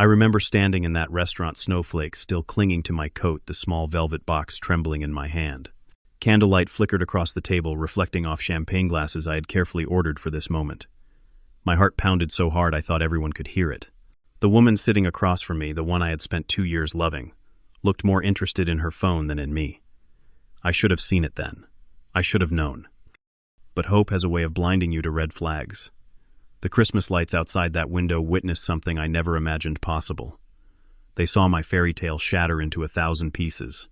I remember standing in that restaurant, snowflakes still clinging to my coat, the small velvet box trembling in my hand. Candlelight flickered across the table, reflecting off champagne glasses I had carefully ordered for this moment. My heart pounded so hard I thought everyone could hear it. The woman sitting across from me, the one I had spent 2 years loving, looked more interested in her phone than in me. I should have seen it then. I should have known. But hope has a way of blinding you to red flags. The Christmas lights outside that window witnessed something I never imagined possible. They saw my fairy tale shatter into 1,000 pieces.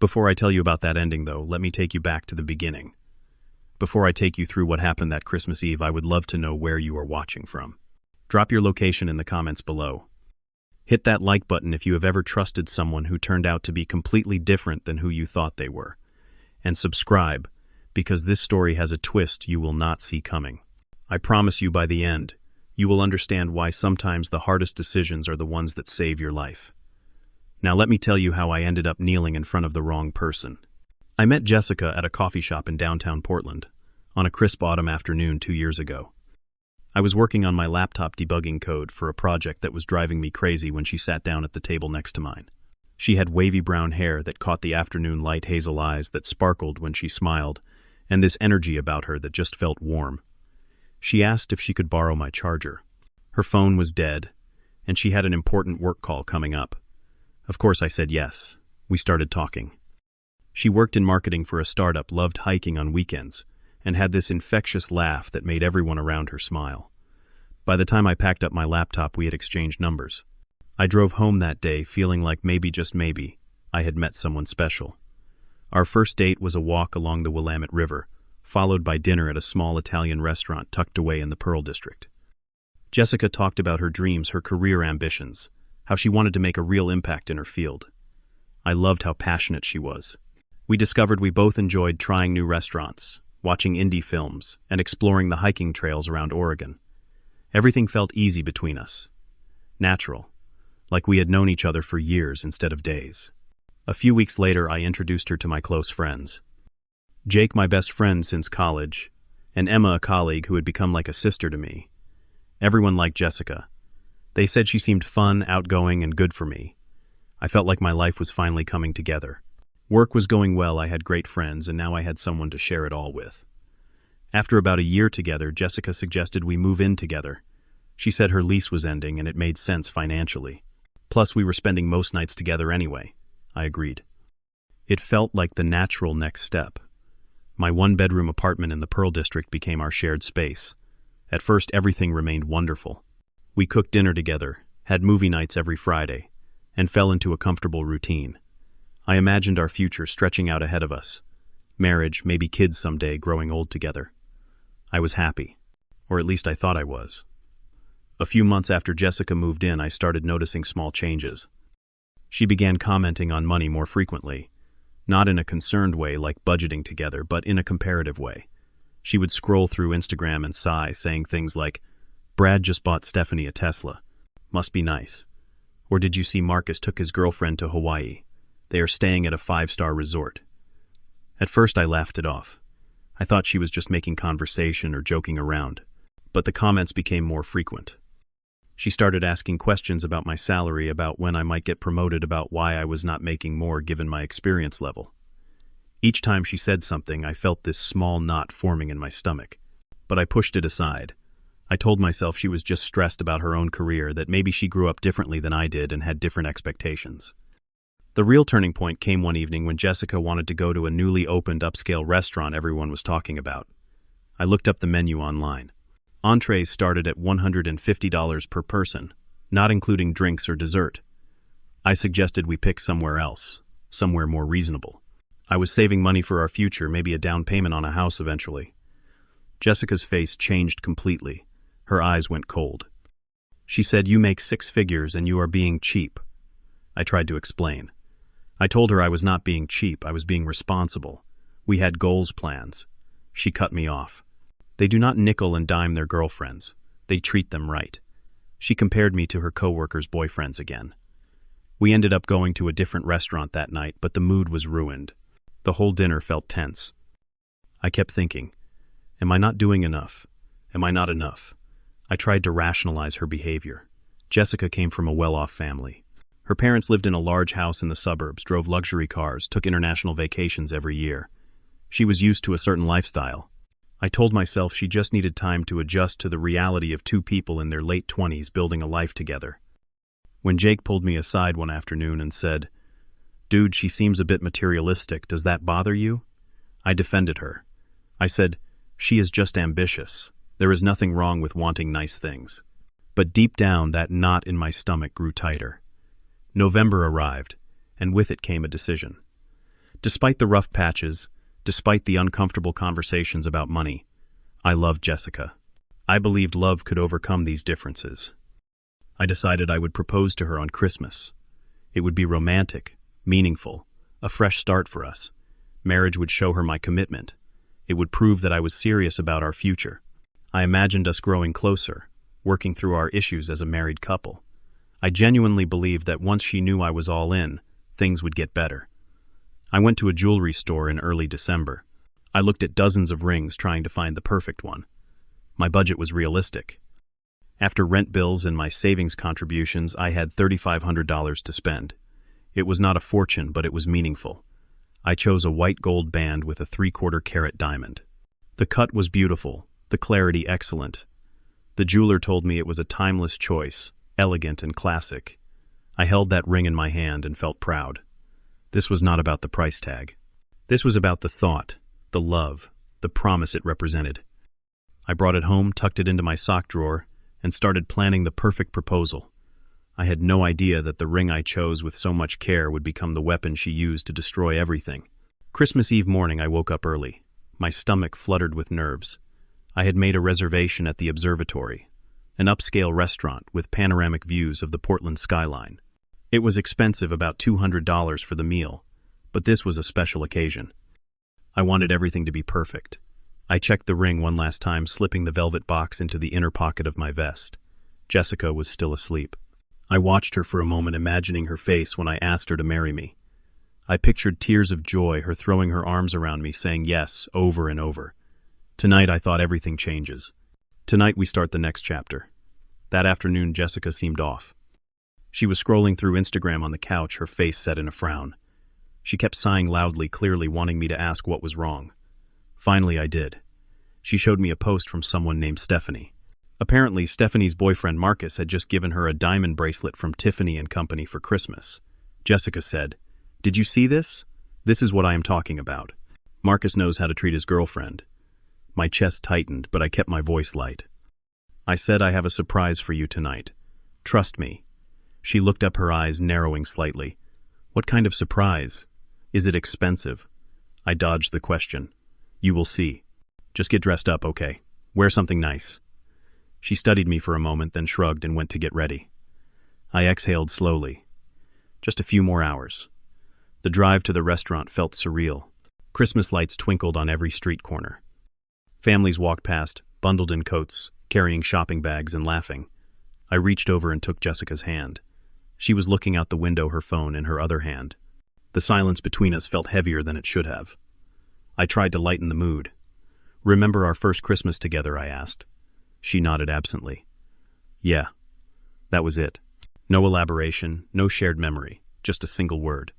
Before I tell you about that ending, though, let me take you back to the beginning. Before I take you through what happened that Christmas Eve, I would love to know where you are watching from. Drop your location in the comments below. Hit that like button if you have ever trusted someone who turned out to be completely different than who you thought they were. And subscribe, because this story has a twist you will not see coming. I promise you by the end, you will understand why sometimes the hardest decisions are the ones that save your life. Now let me tell you how I ended up kneeling in front of the wrong person. I met Jessica at a coffee shop in downtown Portland on a crisp autumn afternoon 2 years ago. I was working on my laptop debugging code for a project that was driving me crazy when she sat down at the table next to mine. She had wavy brown hair that caught the afternoon light, hazel eyes that sparkled when she smiled, and this energy about her that just felt warm. She asked if she could borrow my charger. Her phone was dead, and she had an important work call coming up. Of course I said yes. We started talking. She worked in marketing for a startup, loved hiking on weekends, and had this infectious laugh that made everyone around her smile. By the time I packed up my laptop, we had exchanged numbers. I drove home that day feeling like maybe, just maybe, I had met someone special. Our first date was a walk along the Willamette River, followed by dinner at a small Italian restaurant tucked away in the Pearl District. Jessica talked about her dreams, her career ambitions, how she wanted to make a real impact in her field. I loved how passionate she was. We discovered we both enjoyed trying new restaurants, watching indie films, and exploring the hiking trails around Oregon. Everything felt easy between us. Natural, like we had known each other for years instead of days. A few weeks later, I introduced her to my close friends. Jake, my best friend since college, and Emma, a colleague who had become like a sister to me. Everyone liked Jessica. They said she seemed fun, outgoing, and good for me. I felt like my life was finally coming together. Work was going well, I had great friends, and now I had someone to share it all with. After about a year together, Jessica suggested we move in together. She said her lease was ending and it made sense financially. Plus, we were spending most nights together anyway. I agreed. It felt like the natural next step. My one-bedroom apartment in the Pearl District became our shared space. At first, everything remained wonderful. We cooked dinner together, had movie nights every Friday, and fell into a comfortable routine. I imagined our future stretching out ahead of us. Marriage, maybe kids someday, growing old together. I was happy, or at least I thought I was. A few months after Jessica moved in, I started noticing small changes. She began commenting on money more frequently. Not in a concerned way like budgeting together, but in a comparative way. She would scroll through Instagram and sigh, saying things like, "Brad just bought Stephanie a Tesla. Must be nice." Or, "Did you see Marcus took his girlfriend to Hawaii? They are staying at a 5-star resort." At first I laughed it off. I thought she was just making conversation or joking around. But the comments became more frequent. She started asking questions about my salary, about when I might get promoted, about why I was not making more given my experience level. Each time she said something, I felt this small knot forming in my stomach. But I pushed it aside. I told myself she was just stressed about her own career, that maybe she grew up differently than I did and had different expectations. The real turning point came one evening when Jessica wanted to go to a newly opened upscale restaurant everyone was talking about. I looked up the menu online. Entrees started at $150 per person, not including drinks or dessert. I suggested we pick somewhere else, somewhere more reasonable. I was saving money for our future, maybe a down payment on a house eventually. Jessica's face changed completely. Her eyes went cold. She said, "You make 6 figures and you are being cheap." I tried to explain. I told her I was not being cheap, I was being responsible. We had goals, plans. She cut me off. They do not nickel and dime their girlfriends. They treat them right. She compared me to her coworkers' boyfriends again. We ended up going to a different restaurant that night, but the mood was ruined. The whole dinner felt tense. I kept thinking, am I not doing enough? Am I not enough? I tried to rationalize her behavior. Jessica came from a well-off family. Her parents lived in a large house in the suburbs, drove luxury cars, took international vacations every year. She was used to a certain lifestyle. I told myself she just needed time to adjust to the reality of two people in their late 20s building a life together. When Jake pulled me aside one afternoon and said, "Dude, she seems a bit materialistic, does that bother you?" I defended her. I said, "She is just ambitious. There is nothing wrong with wanting nice things." But deep down, that knot in my stomach grew tighter. November arrived, and with it came a decision. Despite the rough patches, despite the uncomfortable conversations about money, I loved Jessica. I believed love could overcome these differences. I decided I would propose to her on Christmas. It would be romantic, meaningful, a fresh start for us. Marriage would show her my commitment. It would prove that I was serious about our future. I imagined us growing closer, working through our issues as a married couple. I genuinely believed that once she knew I was all in, things would get better. I went to a jewelry store in early December. I looked at dozens of rings trying to find the perfect one. My budget was realistic. After rent bills and my savings contributions, I had $3,500 to spend. It was not a fortune, but it was meaningful. I chose a white gold band with a 3/4 carat diamond. The cut was beautiful, the clarity excellent. The jeweler told me it was a timeless choice, elegant and classic. I held that ring in my hand and felt proud. This was not about the price tag. This was about the thought, the love, the promise it represented. I brought it home, tucked it into my sock drawer, and started planning the perfect proposal. I had no idea that the ring I chose with so much care would become the weapon she used to destroy everything. Christmas Eve morning, I woke up early. My stomach fluttered with nerves. I had made a reservation at the Observatory, an upscale restaurant with panoramic views of the Portland skyline. It was expensive, about $200 for the meal, but this was a special occasion. I wanted everything to be perfect. I checked the ring one last time, slipping the velvet box into the inner pocket of my vest. Jessica was still asleep. I watched her for a moment, imagining her face when I asked her to marry me. I pictured tears of joy, her throwing her arms around me, saying yes over and over. Tonight, I thought, everything changes. Tonight we start the next chapter. That afternoon, Jessica seemed off. She was scrolling through Instagram on the couch, her face set in a frown. She kept sighing loudly, clearly wanting me to ask what was wrong. Finally, I did. She showed me a post from someone named Stephanie. Apparently, Stephanie's boyfriend Marcus had just given her a diamond bracelet from Tiffany & Company for Christmas. Jessica said, "Did you see this? This is what I am talking about. Marcus knows how to treat his girlfriend." My chest tightened, but I kept my voice light. I said, "I have a surprise for you tonight. Trust me." She looked up, her eyes narrowing slightly. "What kind of surprise? Is it expensive?" I dodged the question. "You will see. Just get dressed up, okay? Wear something nice." She studied me for a moment, then shrugged and went to get ready. I exhaled slowly. Just a few more hours. The drive to the restaurant felt surreal. Christmas lights twinkled on every street corner. Families walked past, bundled in coats, carrying shopping bags and laughing. I reached over and took Jessica's hand. She was looking out the window, her phone in her other hand. The silence between us felt heavier than it should have. I tried to lighten the mood. "Remember our first Christmas together?" I asked. She nodded absently. "Yeah, that was it." No elaboration, no shared memory, just a single word.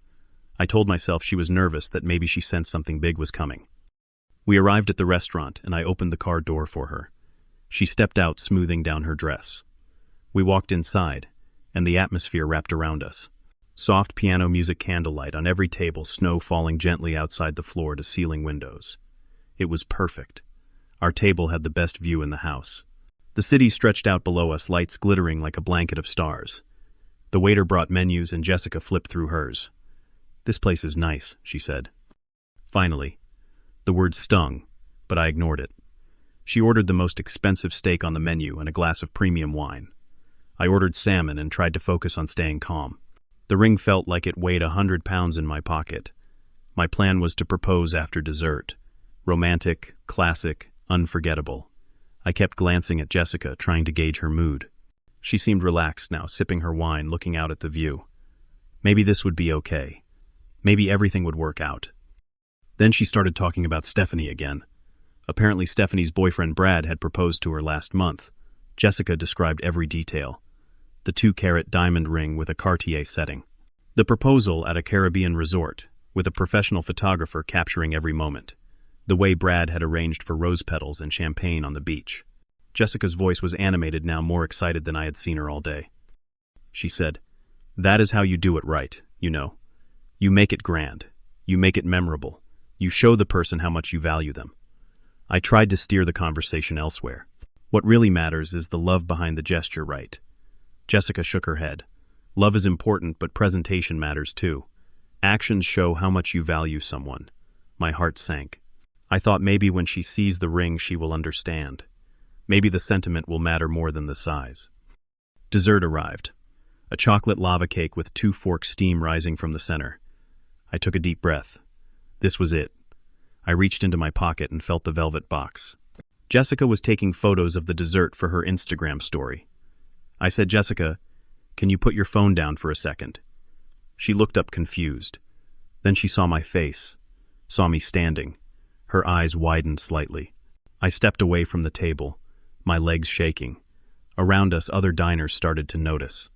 I told myself she was nervous, that maybe she sensed something big was coming. We arrived at the restaurant, and I opened the car door for her. She stepped out, smoothing down her dress. We walked inside, and the atmosphere wrapped around us. Soft piano music, candlelight on every table, snow falling gently outside the floor to ceiling windows. It was perfect. Our table had the best view in the house. The city stretched out below us, lights glittering like a blanket of stars. The waiter brought menus, and Jessica flipped through hers. "This place is nice," she said. Finally, the word stung, but I ignored it. She ordered the most expensive steak on the menu and a glass of premium wine. I ordered salmon and tried to focus on staying calm. The ring felt like it weighed 100 pounds in my pocket. My plan was to propose after dessert. Romantic, classic, unforgettable. I kept glancing at Jessica, trying to gauge her mood. She seemed relaxed now, sipping her wine, looking out at the view. Maybe this would be okay. Maybe everything would work out. Then she started talking about Stephanie again. Apparently Stephanie's boyfriend Brad had proposed to her last month. Jessica described every detail. the 2-carat diamond ring with a Cartier setting. The proposal at a Caribbean resort, with a professional photographer capturing every moment. The way Brad had arranged for rose petals and champagne on the beach. Jessica's voice was animated now, more excited than I had seen her all day. She said, "That is how you do it right, you know. You make it grand. You make it memorable. You show the person how much you value them." I tried to steer the conversation elsewhere. What really matters is the love behind the gesture, right? Jessica shook her head. Love is important, but presentation matters too. Actions show how much you value someone. My heart sank. I thought maybe when she sees the ring she will understand. Maybe the sentiment will matter more than the size. Dessert arrived. A chocolate lava cake with 2 forks steam rising from the center. I took a deep breath. This was it. I reached into my pocket and felt the velvet box. Jessica was taking photos of the dessert for her Instagram story. I said, "Jessica, can you put your phone down for a second?" She looked up confused. Then she saw my face, saw me standing. Her eyes widened slightly. I stepped away from the table, my legs shaking. Around us, other diners started to notice.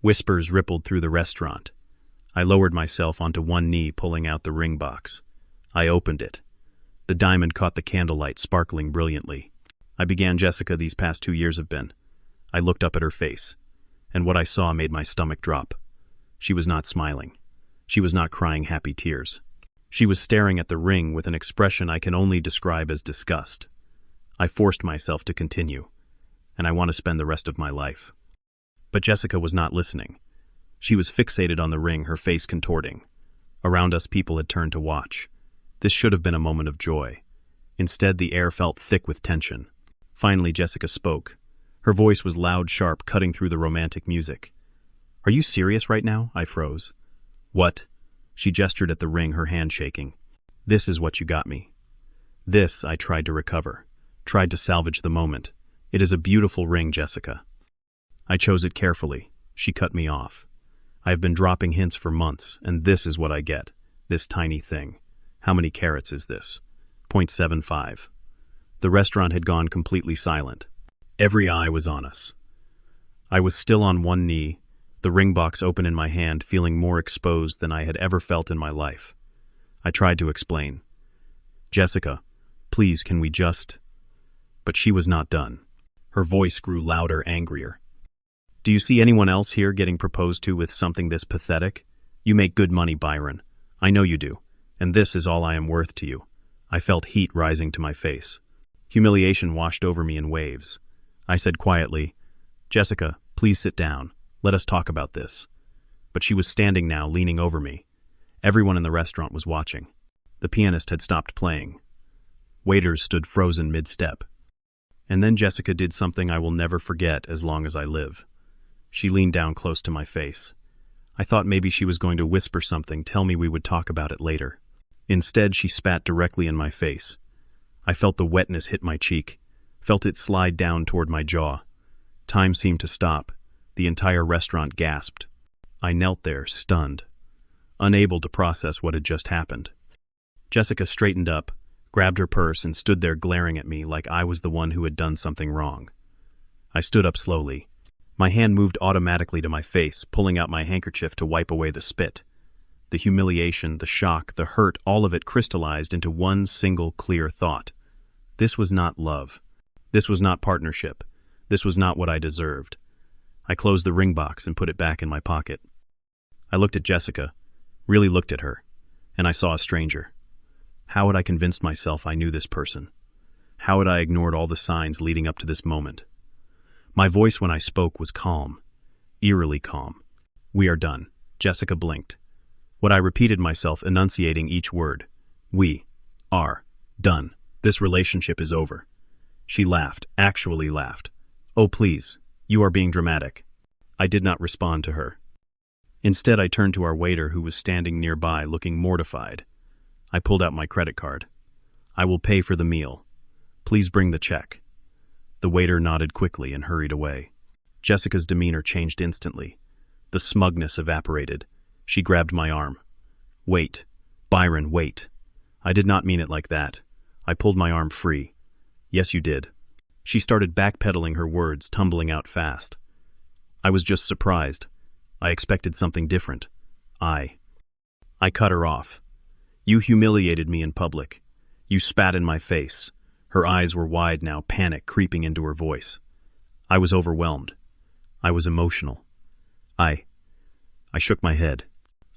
Whispers rippled through the restaurant. I lowered myself onto one knee, pulling out the ring box. I opened it. The diamond caught the candlelight, sparkling brilliantly. I began, "Jessica, these past 2 years have been." I looked up at her face, and what I saw made my stomach drop. She was not smiling. She was not crying happy tears. She was staring at the ring with an expression I can only describe as disgust. I forced myself to continue, and I want to spend the rest of my life. But Jessica was not listening. She was fixated on the ring, her face contorting. Around us, people had turned to watch. This should have been a moment of joy. Instead, the air felt thick with tension. Finally, Jessica spoke. Her voice was loud, sharp, cutting through the romantic music. "Are you serious right now?" I froze. "What?" She gestured at the ring, her hand shaking. "This is what you got me." This, I tried to recover, tried to salvage the moment. "It is a beautiful ring, Jessica." I chose it carefully. She cut me off. I have been dropping hints for months, and this is what I get. This tiny thing. How many carats is this? 0.75. The restaurant had gone completely silent. Every eye was on us. I was still on one knee, the ring box open in my hand, feeling more exposed than I had ever felt in my life. I tried to explain. "Jessica, please, can we just—" But she was not done. Her voice grew louder, angrier. "Do you see anyone else here getting proposed to with something this pathetic? You make good money, Byron. I know you do. And this is all I am worth to you." I felt heat rising to my face. Humiliation washed over me in waves. I said quietly, "Jessica, please sit down. Let us talk about this." But she was standing now, leaning over me. Everyone in the restaurant was watching. The pianist had stopped playing. Waiters stood frozen mid-step. And then Jessica did something I will never forget as long as I live. She leaned down close to my face. I thought maybe she was going to whisper something, tell me we would talk about it later. Instead, she spat directly in my face. I felt the wetness hit my cheek, felt it slide down toward my jaw. Time seemed to stop. The entire restaurant gasped. I knelt there, stunned, unable to process what had just happened. Jessica straightened up, grabbed her purse, and stood there glaring at me like I was the one who had done something wrong. I stood up slowly. My hand moved automatically to my face, pulling out my handkerchief to wipe away the spit. The humiliation, the shock, the hurt, all of it crystallized into one single clear thought. This was not love. This was not partnership. This was not what I deserved. I closed the ring box and put it back in my pocket. I looked at Jessica, really looked at her, and I saw a stranger. How had I convinced myself I knew this person? How had I ignored all the signs leading up to this moment? My voice when I spoke was calm, eerily calm. "We are done." Jessica blinked. What I repeated myself, enunciating each word. "We are done. This relationship is over." She laughed, actually laughed. "Oh, please, you are being dramatic." I did not respond to her. Instead, I turned to our waiter who was standing nearby, looking mortified. I pulled out my credit card. "I will pay for the meal. Please bring the check." The waiter nodded quickly and hurried away. Jessica's demeanor changed instantly. The smugness evaporated. She grabbed my arm. "Wait. Byron, wait." "I did not mean it like that." I pulled my arm free. "Yes, you did." She started backpedaling, her words tumbling out fast. I was just surprised. I expected something different. I cut her off. You humiliated me in public. You spat in my face. Her eyes were wide now, panic creeping into her voice. I was overwhelmed. I was emotional. I shook my head.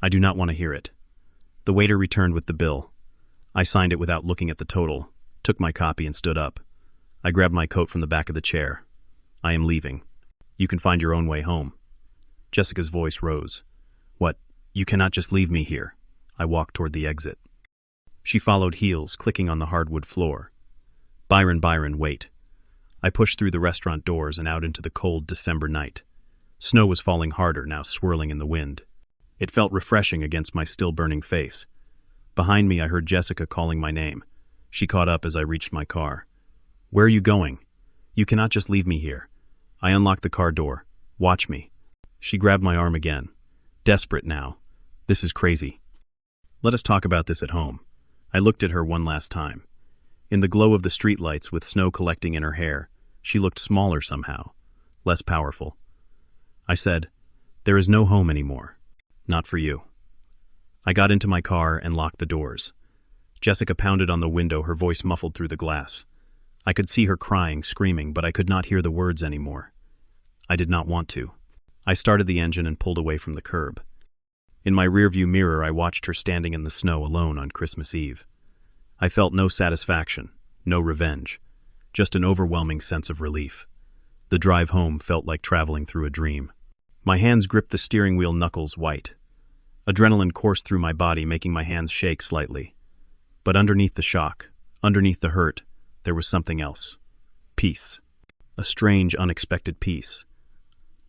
I do not want to hear it. The waiter returned with the bill. I signed it without looking at the total, took my copy and stood up. I grabbed my coat from the back of the chair. I am leaving. You can find your own way home. Jessica's voice rose. What? You cannot just leave me here. I walked toward the exit. She followed, heels clicking on the hardwood floor. Byron, wait. I pushed through the restaurant doors and out into the cold December night. Snow was falling harder, now swirling in the wind. It felt refreshing against my still burning face. Behind me, I heard Jessica calling my name. She caught up as I reached my car. Where are you going? You cannot just leave me here. I unlocked the car door. Watch me. She grabbed my arm again. Desperate now. This is crazy. Let us talk about this at home. I looked at her one last time. In the glow of the streetlights with snow collecting in her hair, she looked smaller somehow, less powerful. I said, there is no home anymore. Not for you. I got into my car and locked the doors. Jessica pounded on the window, her voice muffled through the glass. I could see her crying, screaming, but I could not hear the words anymore. I did not want to. I started the engine and pulled away from the curb. In my rearview mirror, I watched her standing in the snow alone on Christmas Eve. I felt no satisfaction, no revenge, just an overwhelming sense of relief. The drive home felt like traveling through a dream. My hands gripped the steering wheel, knuckles white. Adrenaline coursed through my body, making my hands shake slightly. But underneath the shock, underneath the hurt, there was something else. Peace. A strange, unexpected peace.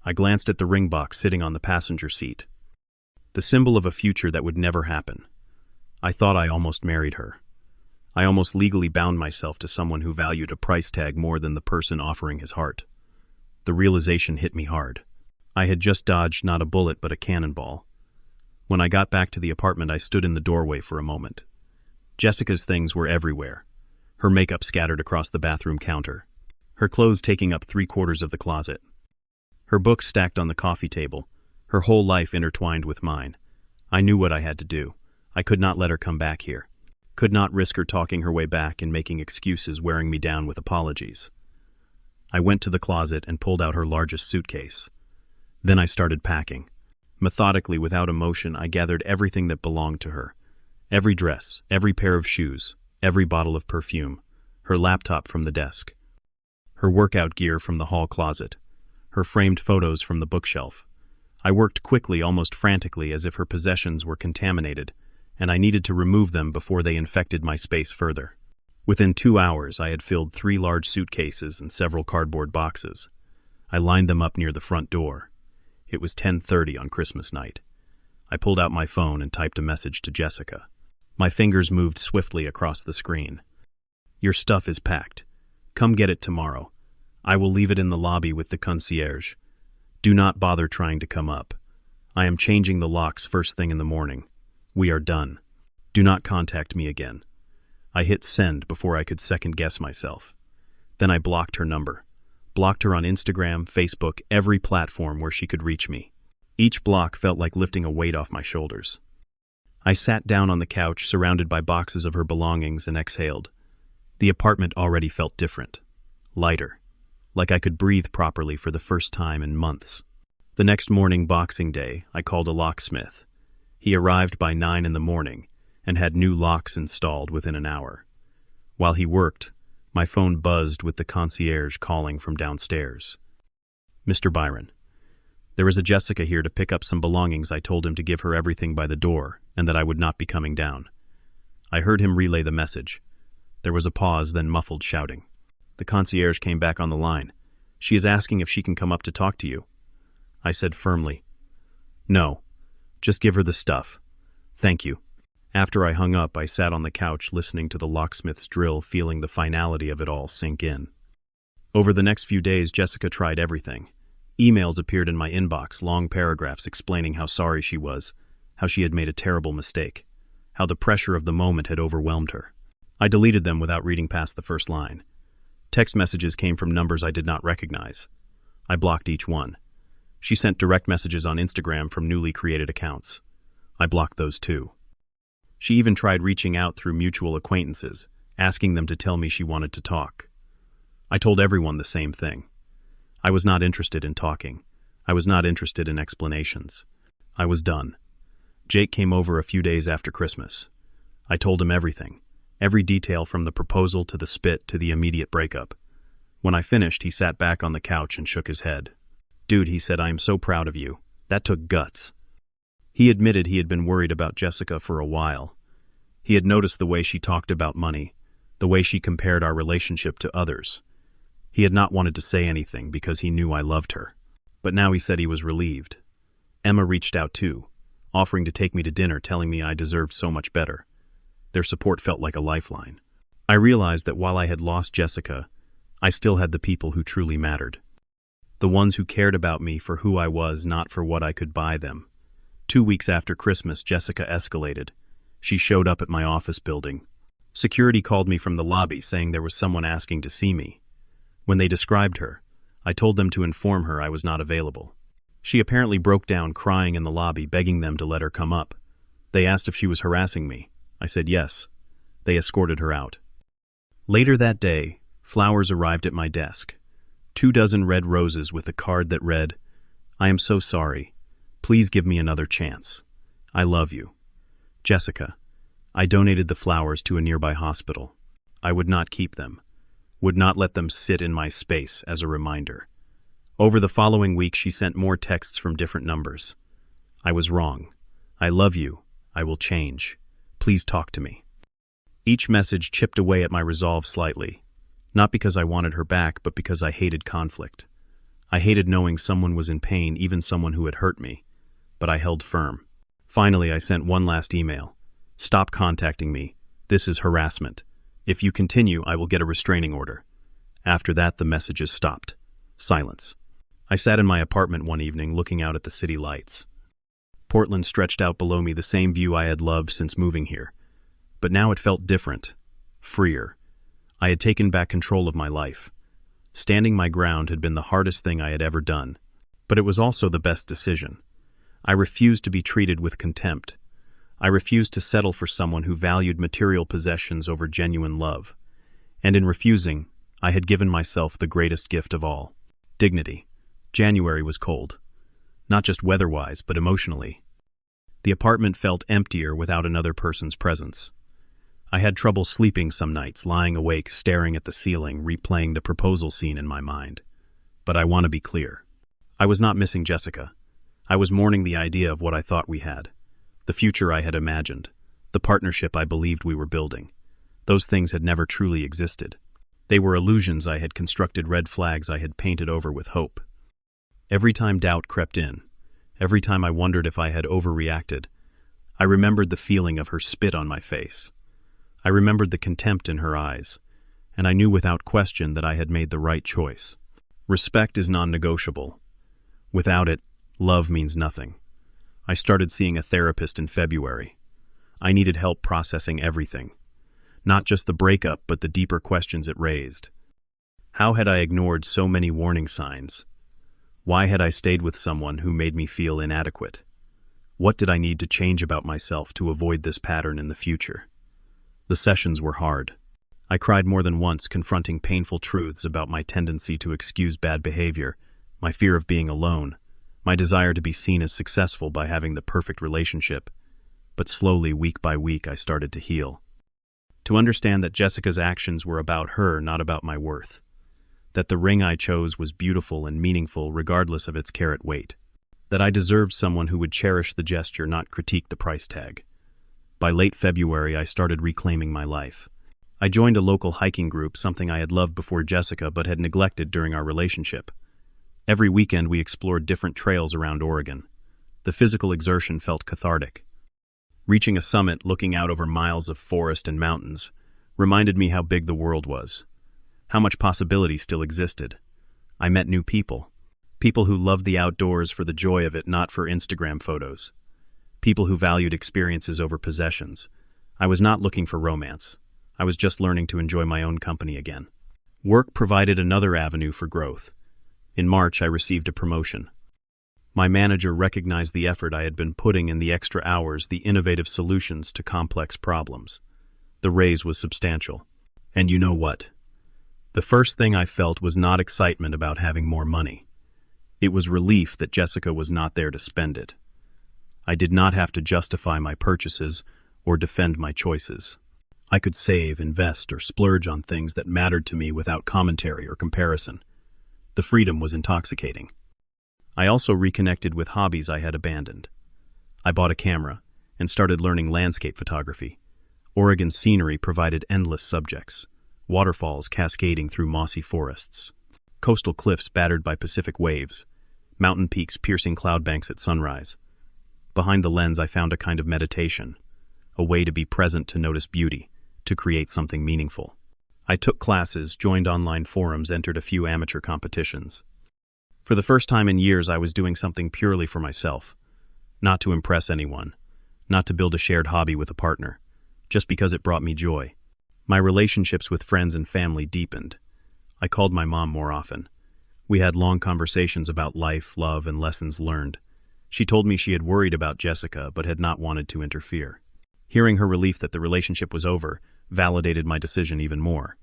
I glanced at the ring box sitting on the passenger seat. The symbol of a future that would never happen. I thought I almost married her. I almost legally bound myself to someone who valued a price tag more than the person offering his heart. The realization hit me hard. I had just dodged not a bullet but a cannonball. When I got back to the apartment, I stood in the doorway for a moment. Jessica's things were everywhere. Her makeup scattered across the bathroom counter. Her clothes taking up 3/4 of the closet. Her books stacked on the coffee table. Her whole life intertwined with mine. I knew what I had to do. I could not let her come back here. Could not risk her talking her way back and making excuses, wearing me down with apologies. I went to the closet and pulled out her largest suitcase. Then I started packing. Methodically, without emotion, I gathered everything that belonged to her. Every dress, every pair of shoes, every bottle of perfume, her laptop from the desk, her workout gear from the hall closet, her framed photos from the bookshelf. I worked quickly, almost frantically, as if her possessions were contaminated, and I needed to remove them before they infected my space further. Within 2 hours, I had filled 3 large suitcases and several cardboard boxes. I lined them up near the front door. It was 10:30 on Christmas night. I pulled out my phone and typed a message to Jessica. My fingers moved swiftly across the screen. Your stuff is packed. Come get it tomorrow. I will leave it in the lobby with the concierge. Do not bother trying to come up. I am changing the locks first thing in the morning. We are done. Do not contact me again. I hit send before I could second-guess myself. Then I blocked her number. Blocked her on Instagram, Facebook, every platform where she could reach me. Each block felt like lifting a weight off my shoulders. I sat down on the couch, surrounded by boxes of her belongings, and exhaled. The apartment already felt different. Lighter. Like I could breathe properly for the first time in months. The next morning, Boxing Day, I called a locksmith. He arrived by 9 in the morning and had new locks installed within an hour. While he worked, my phone buzzed with the concierge calling from downstairs. Mr. Byron, there is a Jessica here to pick up some belongings. I told him to give her everything by the door and that I would not be coming down. I heard him relay the message. There was a pause, then muffled shouting. The concierge came back on the line. She is asking if she can come up to talk to you. I said firmly, no, just give her the stuff. Thank you. After I hung up, I sat on the couch listening to the locksmith's drill, feeling the finality of it all sink in. Over the next few days, Jessica tried everything. Emails appeared in my inbox, long paragraphs explaining how sorry she was, how she had made a terrible mistake, how the pressure of the moment had overwhelmed her. I deleted them without reading past the first line. Text messages came from numbers I did not recognize. I blocked each one. She sent direct messages on Instagram from newly created accounts. I blocked those too. She even tried reaching out through mutual acquaintances, asking them to tell me she wanted to talk. I told everyone the same thing. I was not interested in talking. I was not interested in explanations. I was done. Jake came over a few days after Christmas. I told him everything, every detail from the proposal to the spit to the immediate breakup. When I finished, he sat back on the couch and shook his head. Dude, he said, I am so proud of you. That took guts. He admitted he had been worried about Jessica for a while. He had noticed the way she talked about money, the way she compared our relationship to others. He had not wanted to say anything because he knew I loved her. But now he said he was relieved. Emma reached out too, offering to take me to dinner, telling me I deserved so much better. Their support felt like a lifeline. I realized that while I had lost Jessica, I still had the people who truly mattered. The ones who cared about me for who I was, not for what I could buy them. 2 weeks after Christmas, Jessica escalated. She showed up at my office building. Security called me from the lobby saying there was someone asking to see me. When they described her, I told them to inform her I was not available. She apparently broke down crying in the lobby, begging them to let her come up. They asked if she was harassing me. I said yes. They escorted her out. Later that day, flowers arrived at my desk. 24 red roses with a card that read, I am so sorry. Please give me another chance. I love you. Jessica. I donated the flowers to a nearby hospital. I would not keep them. Would not let them sit in my space as a reminder. Over the following week, she sent more texts from different numbers. I was wrong. I love you. I will change. Please talk to me. Each message chipped away at my resolve slightly. Not because I wanted her back, but because I hated conflict. I hated knowing someone was in pain, even someone who had hurt me. But I held firm. Finally, I sent one last email. Stop contacting me. This is harassment. If you continue, I will get a restraining order. After that, the messages stopped. Silence. I sat in my apartment one evening looking out at the city lights. Portland stretched out below me, the same view I had loved since moving here. But now it felt different. Freer. I had taken back control of my life. Standing my ground had been the hardest thing I had ever done. But it was also the best decision. I refused to be treated with contempt. I refused to settle for someone who valued material possessions over genuine love. And in refusing, I had given myself the greatest gift of all. Dignity. January was cold. Not just weather-wise, but emotionally. The apartment felt emptier without another person's presence. I had trouble sleeping some nights, lying awake, staring at the ceiling, replaying the proposal scene in my mind. But I want to be clear. I was not missing Jessica. I was mourning the idea of what I thought we had. The future I had imagined. The partnership I believed we were building. Those things had never truly existed. They were illusions I had constructed, red flags I had painted over with hope. Every time doubt crept in, every time I wondered if I had overreacted, I remembered the feeling of her spit on my face. I remembered the contempt in her eyes, and I knew without question that I had made the right choice. Respect is non-negotiable. Without it, love means nothing. I started seeing a therapist in February. I needed help processing everything. Not just the breakup, but the deeper questions it raised. How had I ignored so many warning signs? Why had I stayed with someone who made me feel inadequate? What did I need to change about myself to avoid this pattern in the future? The sessions were hard. I cried more than once, confronting painful truths about my tendency to excuse bad behavior, my fear of being alone, my desire to be seen as successful by having the perfect relationship. But slowly, week by week, I started to heal. To understand that Jessica's actions were about her, not about my worth. That the ring I chose was beautiful and meaningful regardless of its carat weight. That I deserved someone who would cherish the gesture, not critique the price tag. By late February, I started reclaiming my life. I joined a local hiking group, something I had loved before Jessica but had neglected during our relationship. Every weekend we explored different trails around Oregon. The physical exertion felt cathartic. Reaching a summit, looking out over miles of forest and mountains, reminded me how big the world was. How much possibility still existed. I met new people. People who loved the outdoors for the joy of it, not for Instagram photos. People who valued experiences over possessions. I was not looking for romance. I was just learning to enjoy my own company again. Work provided another avenue for growth. In March, I received a promotion. My manager recognized the effort I had been putting in, the extra hours, the innovative solutions to complex problems. The raise was substantial. And you know what? The first thing I felt was not excitement about having more money. It was relief that Jessica was not there to spend it. I did not have to justify my purchases or defend my choices. I could save, invest, or splurge on things that mattered to me without commentary or comparison. The freedom was intoxicating. I also reconnected with hobbies I had abandoned. I bought a camera and started learning landscape photography. Oregon's scenery provided endless subjects: waterfalls cascading through mossy forests, coastal cliffs battered by Pacific waves, mountain peaks piercing cloud banks at sunrise. Behind the lens, I found a kind of meditation, a way to be present, to notice beauty, to create something meaningful. I took classes, joined online forums, entered a few amateur competitions. For the first time in years, I was doing something purely for myself, not to impress anyone, not to build a shared hobby with a partner, just because it brought me joy. My relationships with friends and family deepened. I called my mom more often. We had long conversations about life, love, and lessons learned. She told me she had worried about Jessica but had not wanted to interfere. Hearing her relief that the relationship was over validated my decision even more.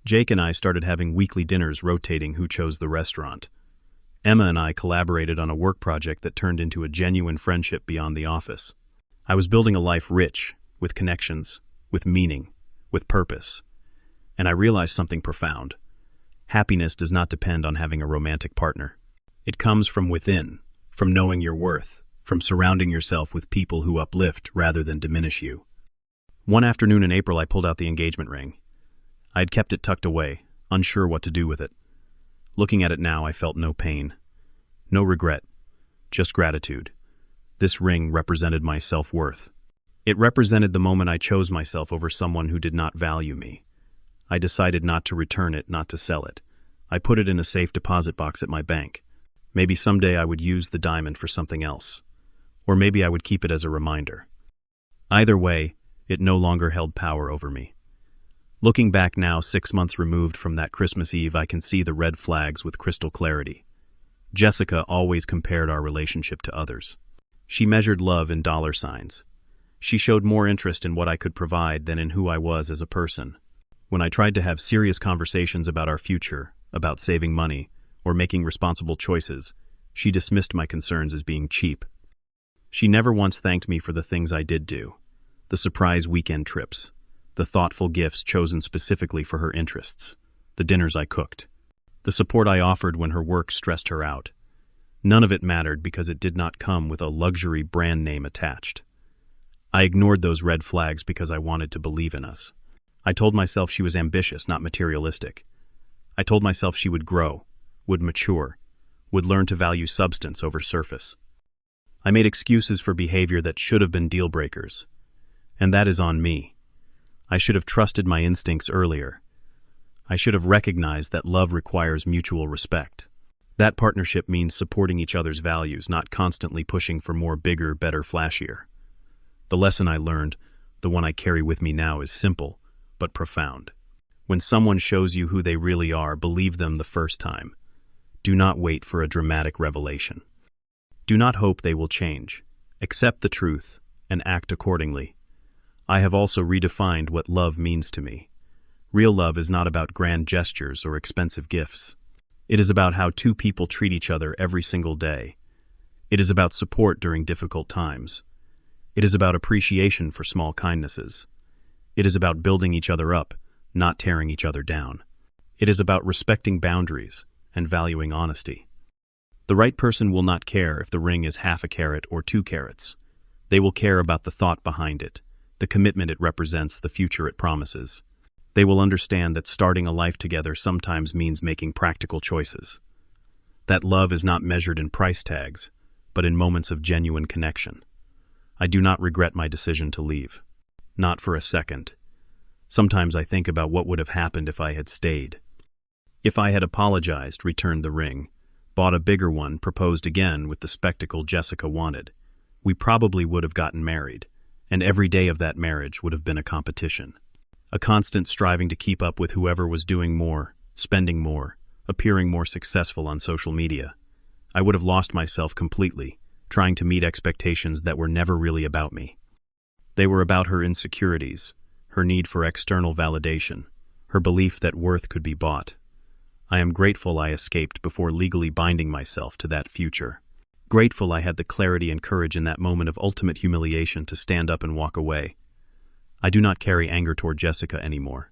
Jake and I started having weekly dinners, rotating who chose the restaurant. Emma and I collaborated on a work project that turned into a genuine friendship beyond the office. I was building a life rich with connections, with meaning, with purpose. And I realized something profound. Happiness does not depend on having a romantic partner. It comes from within, from knowing your worth, from surrounding yourself with people who uplift rather than diminish you. One afternoon in April, I pulled out the engagement ring. I had kept it tucked away, unsure what to do with it. Looking at it now, I felt no pain, no regret, just gratitude. This ring represented my self-worth. It represented the moment I chose myself over someone who did not value me. I decided not to return it, not to sell it. I put it in a safe deposit box at my bank. Maybe someday I would use the diamond for something else. Or maybe I would keep it as a reminder. Either way, it no longer held power over me. Looking back now, 6 months removed from that Christmas Eve, I can see the red flags with crystal clarity. Jessica always compared our relationship to others. She measured love in dollar signs. She showed more interest in what I could provide than in who I was as a person. When I tried to have serious conversations about our future, about saving money, or making responsible choices, she dismissed my concerns as being cheap. She never once thanked me for the things I did do: the surprise weekend trips, the thoughtful gifts chosen specifically for her interests, the dinners I cooked, the support I offered when her work stressed her out. None of it mattered because it did not come with a luxury brand name attached. I ignored those red flags because I wanted to believe in us. I told myself she was ambitious, not materialistic. I told myself she would grow, would mature, would learn to value substance over surface. I made excuses for behavior that should have been deal breakers. And that is on me. I should have trusted my instincts earlier. I should have recognized that love requires mutual respect. That partnership means supporting each other's values, not constantly pushing for more, bigger, better, flashier. The lesson I learned, the one I carry with me now, is simple but profound. When someone shows you who they really are, believe them the first time. Do not wait for a dramatic revelation. Do not hope they will change. Accept the truth and act accordingly. I have also redefined what love means to me. Real love is not about grand gestures or expensive gifts. It is about how two people treat each other every single day. It is about support during difficult times. It is about appreciation for small kindnesses. It is about building each other up, not tearing each other down. It is about respecting boundaries and valuing honesty. The right person will not care if the ring is half a carat or 2 carats. They will care about the thought behind it, the commitment it represents, the future it promises. They will understand that starting a life together sometimes means making practical choices. That love is not measured in price tags, but in moments of genuine connection. I do not regret my decision to leave. Not for a second. Sometimes I think about what would have happened if I had stayed. If I had apologized, returned the ring, bought a bigger one, proposed again with the spectacle Jessica wanted, we probably would have gotten married, and every day of that marriage would have been a competition. A constant striving to keep up with whoever was doing more, spending more, appearing more successful on social media. I would have lost myself completely, trying to meet expectations that were never really about me. They were about her insecurities, her need for external validation, her belief that worth could be bought. I am grateful I escaped before legally binding myself to that future. Grateful I had the clarity and courage in that moment of ultimate humiliation to stand up and walk away. I do not carry anger toward Jessica anymore.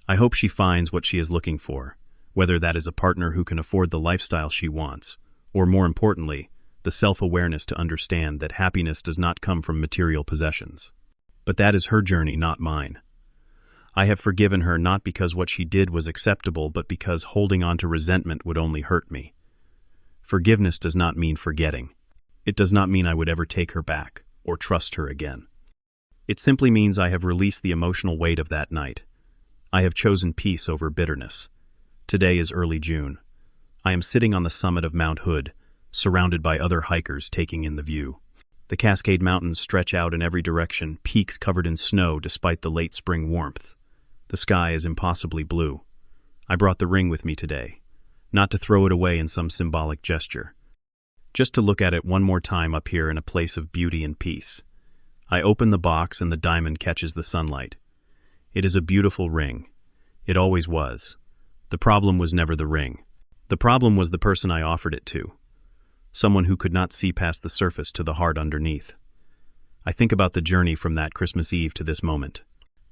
I hope she finds what she is looking for, whether that is a partner who can afford the lifestyle she wants, or more importantly, the self-awareness to understand that happiness does not come from material possessions. But that is her journey, not mine. I have forgiven her not because what she did was acceptable, but because holding on to resentment would only hurt me. Forgiveness does not mean forgetting. It does not mean I would ever take her back or trust her again. It simply means I have released the emotional weight of that night. I have chosen peace over bitterness. Today is early June. I am sitting on the summit of Mount Hood, surrounded by other hikers taking in the view. The Cascade Mountains stretch out in every direction, peaks covered in snow despite the late spring warmth. The sky is impossibly blue. I brought the ring with me today, not to throw it away in some symbolic gesture, just to look at it one more time up here in a place of beauty and peace. I open the box and the diamond catches the sunlight. It is a beautiful ring. It always was. The problem was never the ring. The problem was the person I offered it to. Someone who could not see past the surface to the heart underneath. I think about the journey from that Christmas Eve to this moment.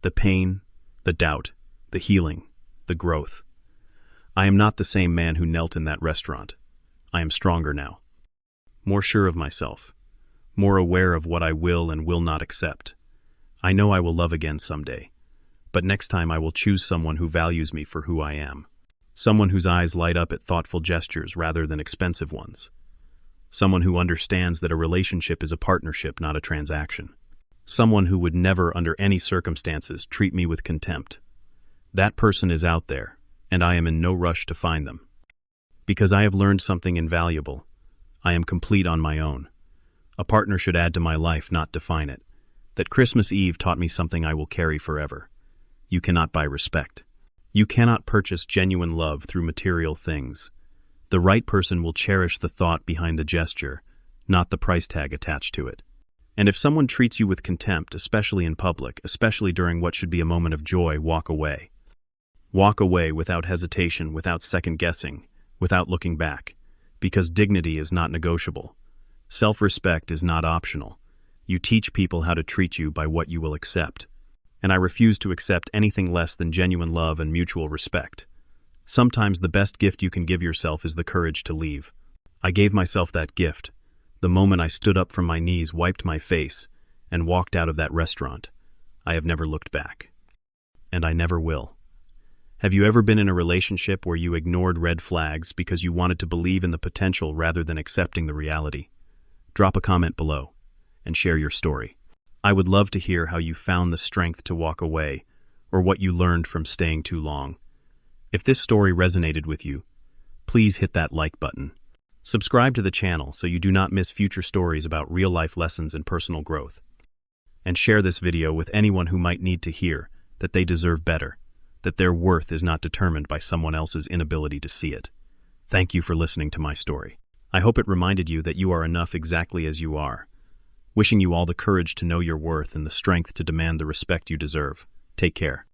The pain, the doubt, the healing, the growth. I am not the same man who knelt in that restaurant. I am stronger now. More sure of myself. More aware of what I will and will not accept. I know I will love again someday. But next time I will choose someone who values me for who I am. Someone whose eyes light up at thoughtful gestures rather than expensive ones. Someone who understands that a relationship is a partnership, not a transaction. Someone who would never, under any circumstances, treat me with contempt. That person is out there, and I am in no rush to find them. Because I have learned something invaluable. I am complete on my own. A partner should add to my life, not define it. That Christmas Eve taught me something I will carry forever. You cannot buy respect. You cannot purchase genuine love through material things. The right person will cherish the thought behind the gesture, not the price tag attached to it. And if someone treats you with contempt, especially in public, especially during what should be a moment of joy, walk away. Walk away without hesitation, without second guessing, without looking back, because dignity is not negotiable. Self-respect is not optional. You teach people how to treat you by what you will accept. And I refuse to accept anything less than genuine love and mutual respect. Sometimes the best gift you can give yourself is the courage to leave. I gave myself that gift. The moment I stood up from my knees, wiped my face, and walked out of that restaurant. I have never looked back. And I never will. Have you ever been in a relationship where you ignored red flags because you wanted to believe in the potential rather than accepting the reality? Drop a comment below and share your story. I would love to hear how you found the strength to walk away, or what you learned from staying too long. If this story resonated with you, please hit that like button. Subscribe to the channel so you do not miss future stories about real-life lessons and personal growth. And share this video with anyone who might need to hear that they deserve better, that their worth is not determined by someone else's inability to see it. Thank you for listening to my story. I hope it reminded you that you are enough exactly as you are. Wishing you all the courage to know your worth and the strength to demand the respect you deserve. Take care.